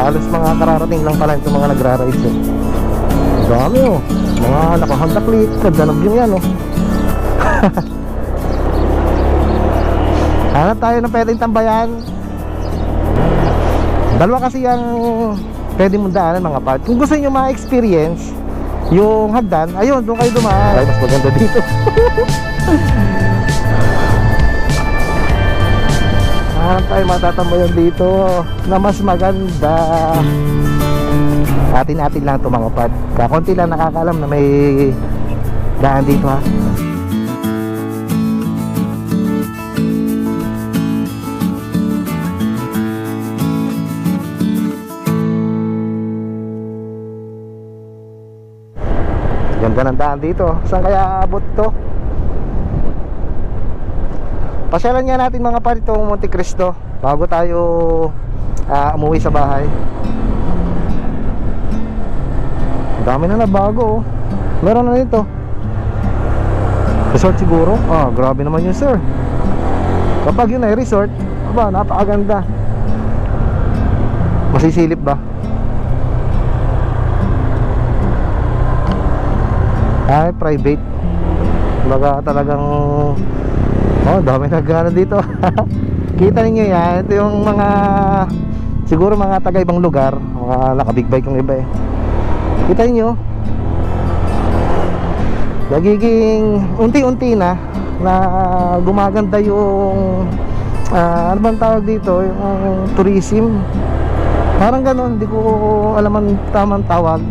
Halos mga kararating lang pala itong mga nagra-rides eh. Dami oh. Mga naka-Honda Click, nagdanag yung yan oh. Hanap tayo ng pwedeng tambayan. Dalawa kasi ang pwede mong daanan mga part. Kung gusto nyo ma-experience yung hagdan, ayun, doon kayo dumaan. Ay, mas maganda dito. Hanap tayo matatambayan dito na mas maganda. Atin-atin lang ito mga part. Kakunti lang nakakaalam na may daan dito ha. Ganda ng daan dito. Saan kaya aabot to? Pasyalan nga natin mga par itong Monte Cristo bago tayo umuwi sa bahay. Dami na bago oh. Meron na dito resort siguro. Grabe naman yun sir. Kapag yun ay resort, aba, napakaganda. Masisilip ba? Ay, private. Baga talagang dami na gana dito. Kita ninyo yan. Ito yung mga siguro mga taga ibang lugar, mga naka-big bike yung iba eh. Kita ninyo nagiging unti-unti na gumaganda yung ano bang tawag dito, yung tourism. Parang ganon, hindi ko alam ang tamang tawag.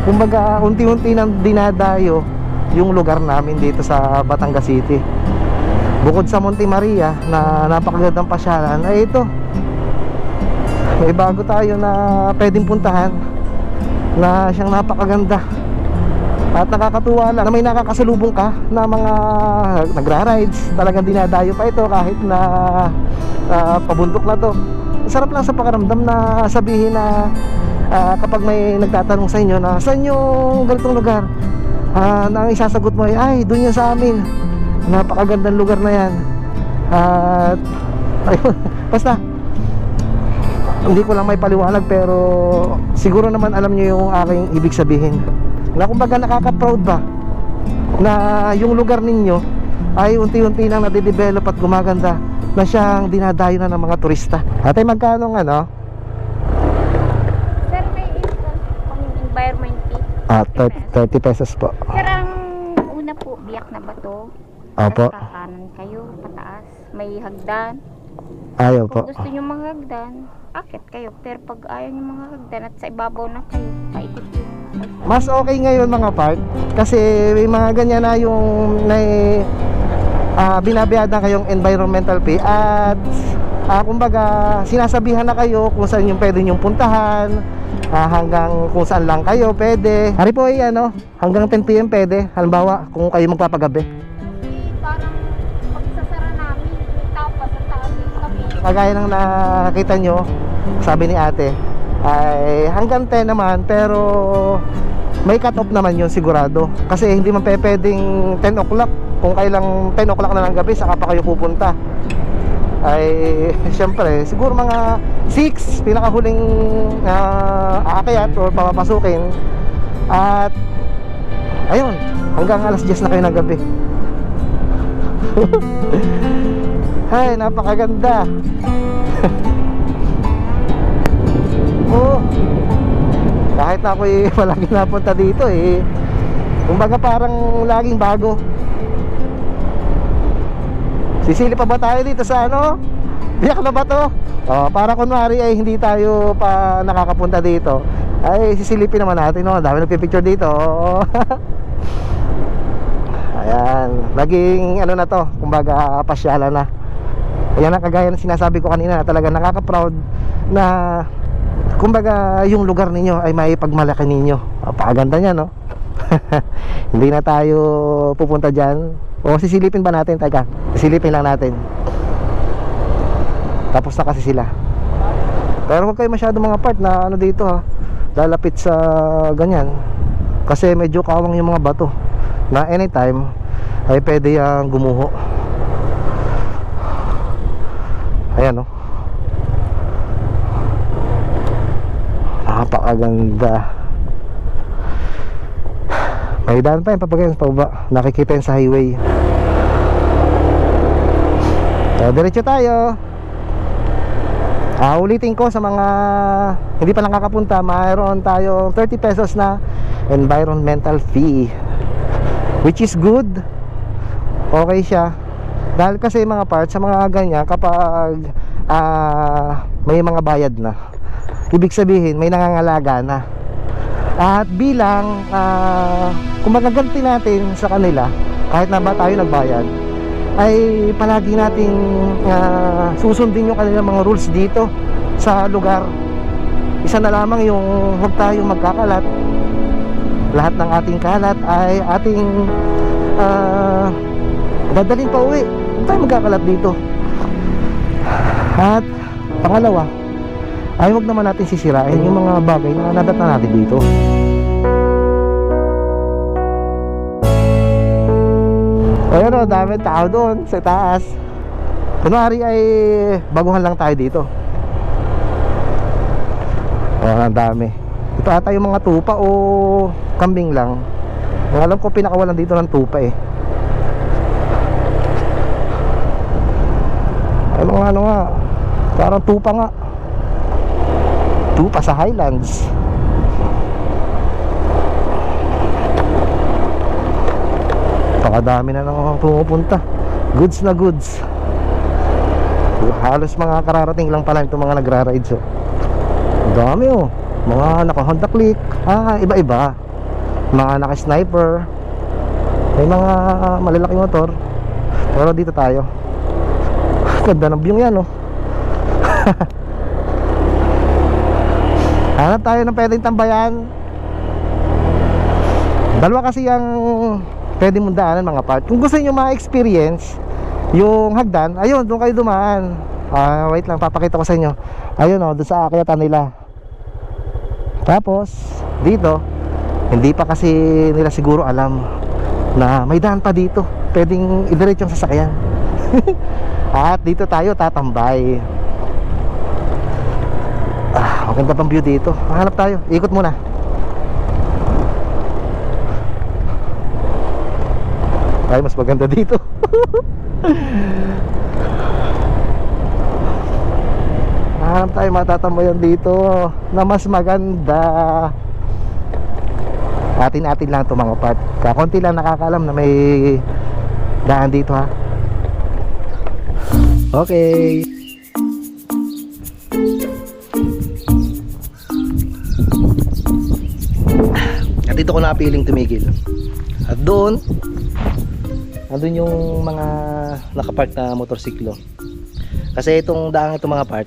Kumbaga unti-unti nang dinadayo yung lugar namin dito sa Batangas City. Bukod sa Monte Maria na napakagandang pasyalan, ay ito, may bago tayo na pwedeng puntahan na siyang napakaganda at nakakatuwa lang na may nakakasalubong ka na mga nagra-rides. Talagang dinadayo pa ito kahit na pabundok na to. Sarap lang sa pakiramdam na sabihin na kapag may nagtatanong sa inyo na saan yung ganitong lugar, na ang isasagot mo ay doon yan sa amin, napakagandang lugar na yan. At ayun, basta hindi ko lang may paliwanag pero siguro naman alam nyo yung aking ibig sabihin, na kumbaga nakaka-proud ba na yung lugar ninyo ay unti-unti nang nade-develop at gumaganda na siyang dinadayo na ng mga turista. Atay, magkano ano? Sir, may environment fee? 30 pesos po. Sir, ang una po, biyak na bato. Opo. Tapos kakanan kayo, pataas. May hagdan. Ayaw po. Kung gusto nyo mga hagdan, akit kayo. Pero pag ayaw nyo mga hagdan at sa ibabaw na kayo, paikot yung Mas okay ngayon mga part kasi may mga ganyan na yung binabayad na kayong environmental fee at kumbaga sinasabihan na kayo kung saan yung pwede nyong puntahan, hanggang kung saan lang kayo pwede. Hari po ay hanggang 10 PM pwede. Halimbawa kung kayo magpapagabi. parang pagsasara namin, may tapas sa taas kami. Kagaya ng nakita nyo, sabi ni ate ay hanggang 10 naman, pero may cut off naman yun sigurado. Kasi hindi man pwedeng 10 o'clock. Kung kailang 10 o'clock na ng gabi saka pa kayo pupunta, ay syempre siguro mga 6 pinakahuling aakyat o papapasukin. At ayun, hanggang alas 10 na kayo ng gabi. Ay, napakaganda. Kahit na ako'y palagi napunta dito kumbaga parang laging bago. Sisili pa ba tayo dito sa biyak na ba to? Para kunwari ay hindi tayo pa nakakapunta dito, ay sisilipin naman natin. Dami nagpipicture dito. Ayan, naging na to, kumbaga pasyalan na. Ayan ang kagaya ng sinasabi ko kanina, talaga nakaka-proud na kumbaga yung lugar ninyo ay may pagmalaki ninyo. Napakaganda niya, no? Hindi na tayo pupunta dyan. O sisilipin ba natin? Teka, sisilipin lang natin. Tapos na kasi sila. Pero huwag kayo masyado mga part na dito lalapit sa ganyan. Kasi medyo kawang yung mga bato na anytime ay pwede yung gumuho. Ayan, no? napakaganda. May daan pa yun, papagay pa baba. Nakikita yun sa highway. So, diretso tayo. Ulitin ko sa mga hindi pa nakakapunta, mayroon tayong 30 pesos na environmental fee, which is good. Okay siya. Dahil kasi mga parts sa mga ganyan, kapag may mga bayad na, ibig sabihin may nangangalaga na. At bilang kung magaganti natin sa kanila, kahit na ba tayo nagbayad, ay palagi nating susundin yung kanilang mga rules dito sa lugar. Isa na lamang yung huwag tayong magkakalat. Lahat ng ating kalat ay ating dadalhin pa uwi. Huwag tayong magkakalat dito. At pangalawa ay huwag naman natin sisirain yung mga bagay na nadata natin dito. Ayun o, dami tao doon sa taas. Kunwari ay baguhan lang tayo dito. Ang dami. Ito ata yung mga tupa o kambing lang. Alam ko pinakawalan dito ng tupa eh. Ano nga, parang tupa nga. Tupa sa Highlands. Pakadami na nang pumupunta. Goods na goods. Halos mga kararating lang pala itong mga nagra-ride. So, dami oh. Mga naka-Honda Click. Iba-iba. Mga naka-sniper. May mga malalaking motor. Pero dito tayo. Ganda ng view yan oh. Hanap tayo ng pwedeng tambayan. Dalawa kasi ang pwede mong daanan mga part. Kung gusto nyo ma-experience yung hagdan, ayun, doon kayo dumaan. Wait lang, papakita ko sa inyo. Ayun o, doon sa akyatan nila. Tapos, dito, hindi pa kasi nila siguro alam na may daan pa dito. Pwedeng idiretso yung sasakyan. At dito tayo tatambay. Maganda pang view dito. Hanap tayo, ikot muna. Ay, mas maganda dito. Hanap tayo matatambayan dito na mas maganda. Atin-atin lang ito mga part. Kakunti lang nakakaalam na may daan dito ha. Okay. At dito ko napiling tumigil. At doon andun yung mga nakapark na motorsiklo. Kasi itong daang ito mga part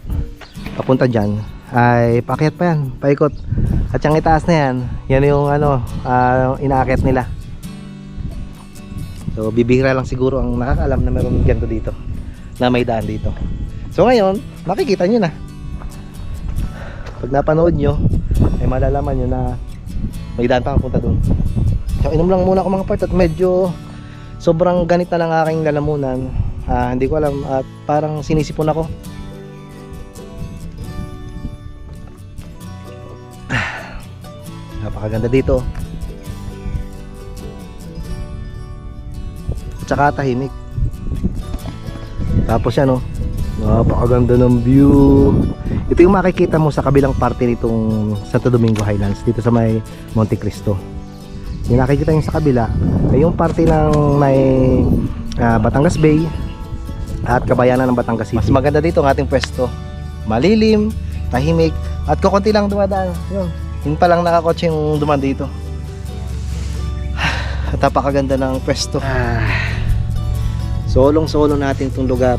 papunta dyan ay paakyat pa yan, paikot. At yung itaas na yan, yan yung inaakyat nila. So bibihira lang siguro ang nakakaalam na meron ganito dito, na may daan dito. So ngayon makikita nyo na. Pag napanood nyo ay malalaman nyo na may daan pa papunta dun. So inom lang muna ako mga part at medyo sobrang ganit na ng aking lalamunan. Hindi ko alam at parang sinisipon ako. Napakaganda dito. At saka tahimik. Tapos yan napakaganda ng view. Ito yung makikita mo sa kabilang parte nitong Santo Domingo Highlands, dito sa may Monte Cristo. Yung nakikita nyo sa kabila ay yung parte ng may Batangas Bay at Kabayanan ng Batangas City. Mas maganda dito ang ating pwesto. Malilim, tahimik, at kukunti lang dumadaan. Yun pa lang nakakotse yung duman dito. At napakaganda ng pwesto. Solong-solo natin itong lugar.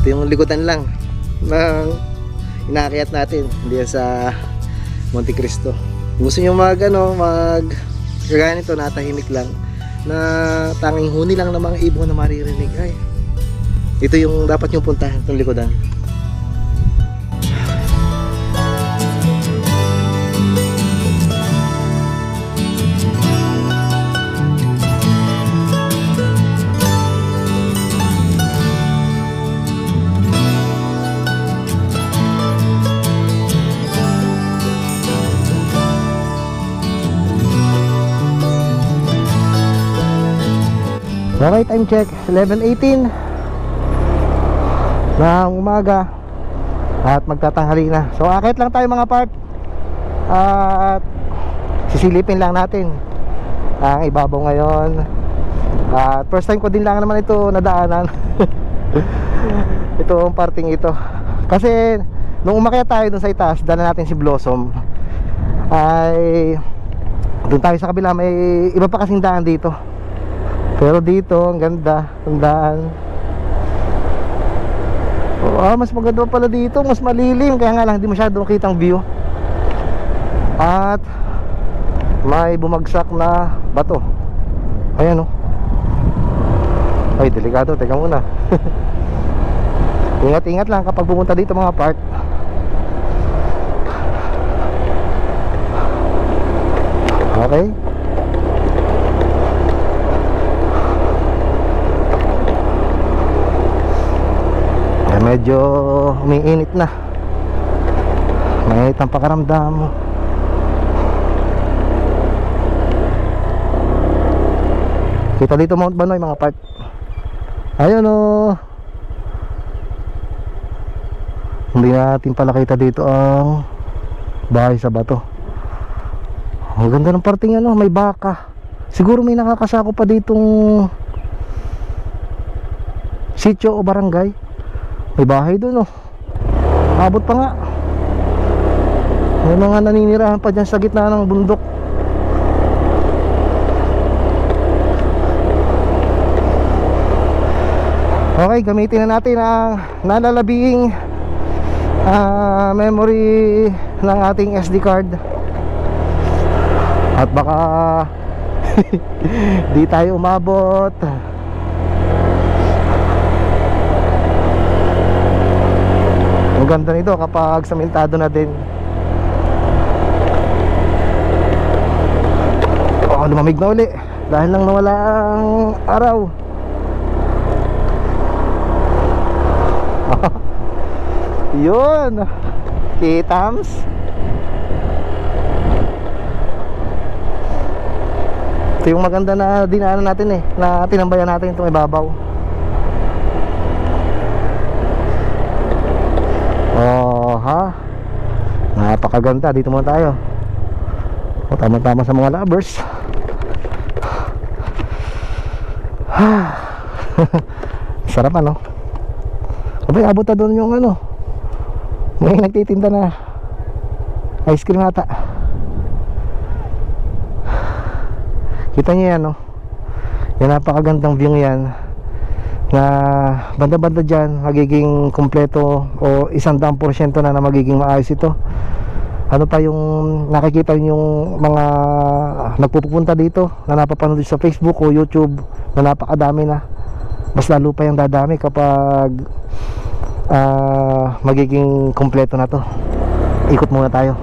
Ito yung likutan lang ng inaakyat natin diyan sa Monte Cristo. Gusto nyo ganito, natahimik lang, na tanging huni lang ng mga ibon na maririnig. Ay, ito yung dapat nyo puntahan, itong likodan. Okay, time check 11:18 ng umaga at magtatanghali na. So akit lang tayo mga part at sisilipin lang natin ang ibabaw ngayon. At first time ko din lang naman ito nadaanan. Ito ang parting ito. Kasi nung umakyat tayo dun sa itaas, dala natin si Blossom, ay dun tayo sa kabila, may iba pa kasing daan dito. Pero dito ang ganda ang daan. Mas maganda pala dito, mas malilim. Kaya nga lang hindi masyadong kitang view. At may bumagsak na bato. Ayan, oh. Ay, delikado, teka muna. Ingat-ingat lang kapag pumunta dito mga part. Okay. Medyo umiinit na. Mainit ang pakaramdam mo. Kita dito Mount Banoy mga part. Ayun o. Hindi natin pala kita dito ang bahay sa bato. Ang ganda ng parting ano, may baka. Siguro may nakakasako pa ditong sitio o barangay. May bahay doon, oh. Abot pa nga. May mga naninirahan pa dyan sa gitna ng bundok. Okay, gamitin na natin ang nalalabing memory ng ating SD card. At baka di tayo umabot. Ang ganda nito kapag samentado na din. Oh, lumamig na uli dahil lang nawala ang araw. Yun, kitams. Ito yung maganda na dinaanan natin eh, na tinambayan natin itong ibabaw. Oh, ha? Napakaganda. Dito muna tayo. O, tama-tama sa mga lovers. Sarap ano? Abay, abot na doon yung ano, may nagtitinda na ice cream ata. Kita niyo yan, no? Yan, napakagandang view yan. Na banda-banda dyan magiging kompleto o 100% na magiging maayos ito. Ano pa yung nakikita yung mga nagpupunta dito na napapanood sa Facebook o YouTube na napakadami na. Mas lalo pa yung dadami kapag magiging kompleto na to. Ikot muna tayo.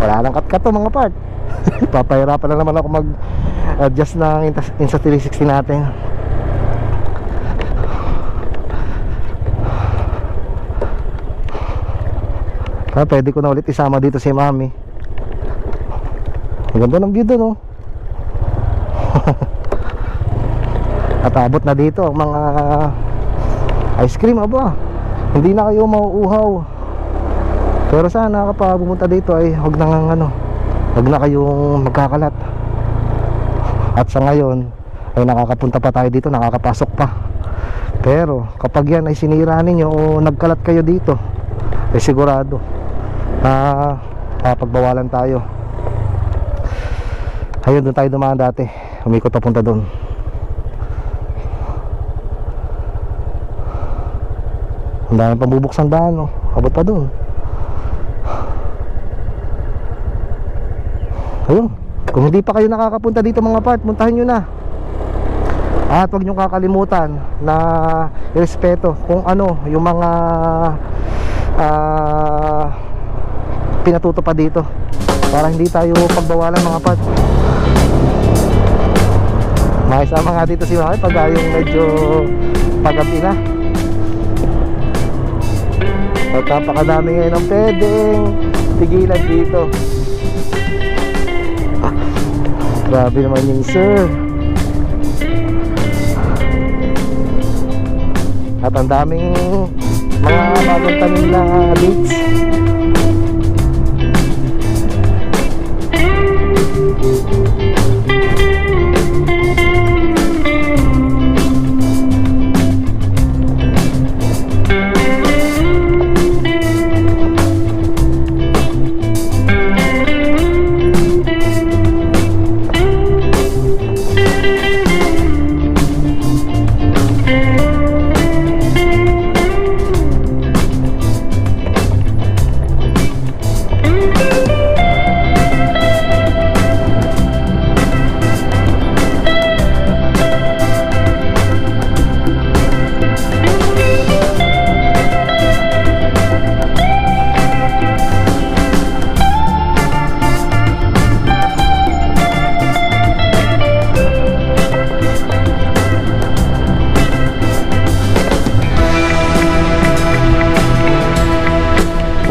Wala nang cut-cut to mga part. Papahirapan na naman ako mag-adjust ng Insta360 natin. Pwede ko na ulit isama dito si Mami. Ang ganda ng view doon, oh. At abot na dito ang mga ice cream, aba. Hindi na kayo mauuhaw. Pero sana kapag pumunta dito ay huwag na kayong magkakalat. At sa ngayon ay nakakapunta pa tayo dito, nakakapasok pa. Pero kapag yan ay sinira ninyo o nagkalat kayo dito, ay sigurado na pagbawalan tayo. Ayun, doon tayo dumaan dati. Umikot papunta doon. Ang dami pang bubuksan daan, oh. Abot pa doon. Ayun, kung hindi pa kayo nakakapunta dito mga part, puntahan nyo na. At huwag nyo kakalimutan na irespeto kung ano yung mga pinatuto pa dito, para hindi tayo pagbawalan mga part. Makisama nga dito si Mami pag yung medyo paggabi na. At napakadami ngayon ang pwedeng tigilan dito. Grabe naman yung sir. At ang daming mga bagong tanim na dates.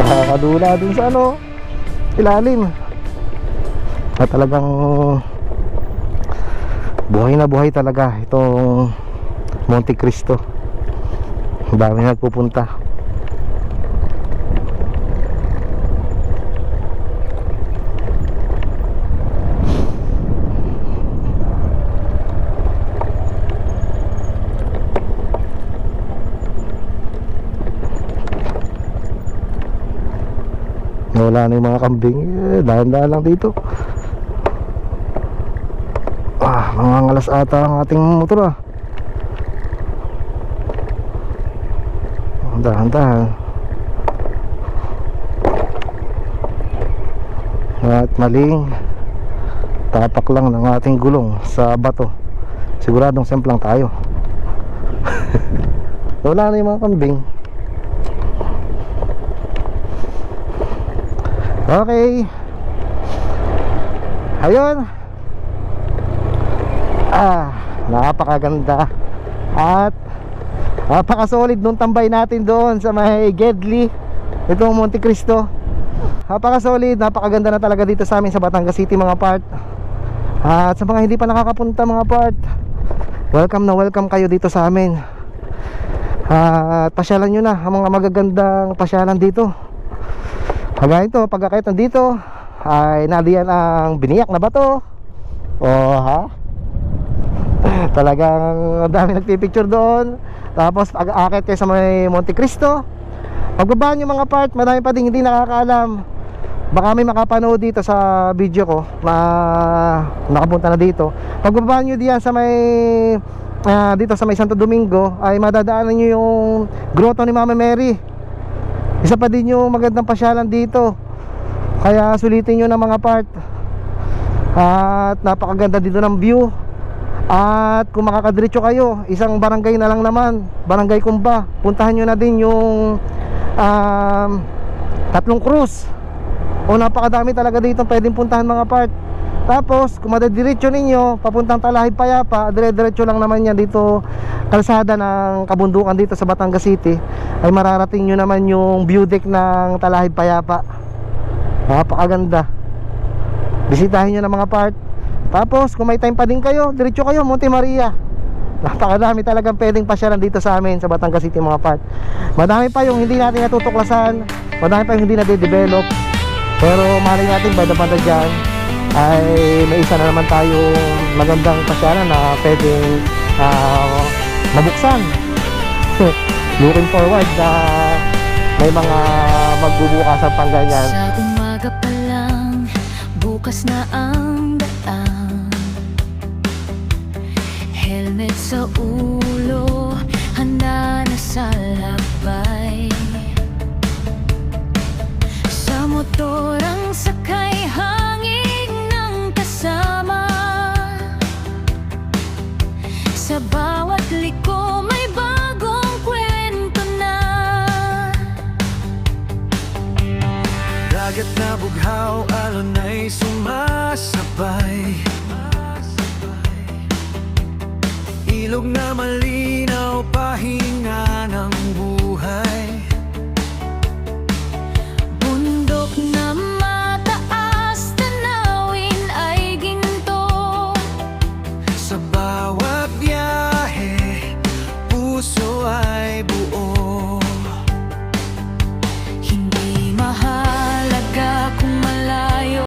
Nakakadula dun sa ano, ilalim. At talagang buhay na buhay talaga itong Monte Cristo. Ang dami nagpupunta. Wala na yung mga kambing. Dahan-dahan lang dito. Mangangalas ata ang ating motor Dahan-dahan. At maling tapak lang ng ating gulong sa bato. Siguradong semplang tayo. Wala na yung mga kambing. Okay. Ayun. Napakaganda. At napaka-solid nung tambay natin doon sa may Gedli, itong Monte Cristo. Napaka-solid, napakaganda na talaga dito sa amin sa Batangas City mga part. At sa mga hindi pa nakakapunta mga part, welcome na welcome kayo dito sa amin. At pasyalan nyo na ang mga magagandang pasyalan dito. Hanggang ito, pagkakait nandito ay nadiyan ang biniyak na bato. Talagang dami nagpipicture doon. Tapos pag-aakit kayo sa may Monte Cristo, pagbaba nyo mga part, marami pa din hindi nakakaalam. Baka may makapanood dito sa video ko na nakapunta na dito. Pagbaba nyo diyan sa may dito sa may Santo Domingo, ay madadaanan nyo yung grotto ni Mama Mary. Isa pa din yung magandang pasyalan dito. Kaya sulitin nyo na mga part. At napakaganda dito ng view. At kung makakadiretso kayo, isang barangay na lang naman, Barangay Kumba. Puntahan nyo na din yung Tatlong Cruz. Napakadami talaga dito pwedeng puntahan mga part. Tapos kung madadiretso ninyo papuntang Talahib Payapa, dire-diretso lang naman yan dito, kalsada ng kabundukan dito sa Batangas City, ay mararating nyo naman yung view deck ng Talahib Payapa. Napakaganda. Bisitahin nyo na mga part. Tapos kung may time pa din kayo, diretso kayo Monte Maria. Napakadami talagang pwedeng pasyalan dito sa amin sa Batangas City mga part. Madami pa yung hindi natin natutuklasan, madami pa yung hindi na-develop. Pero malay natin banda-banda dyan ay may isa na naman tayong magandang pasyalan na pwedeng mabuksan. Looking forward na may mga magbubukasan pang ganyan. Sa umaga pa lang, bukas na ang daan. Helmet sa ulo,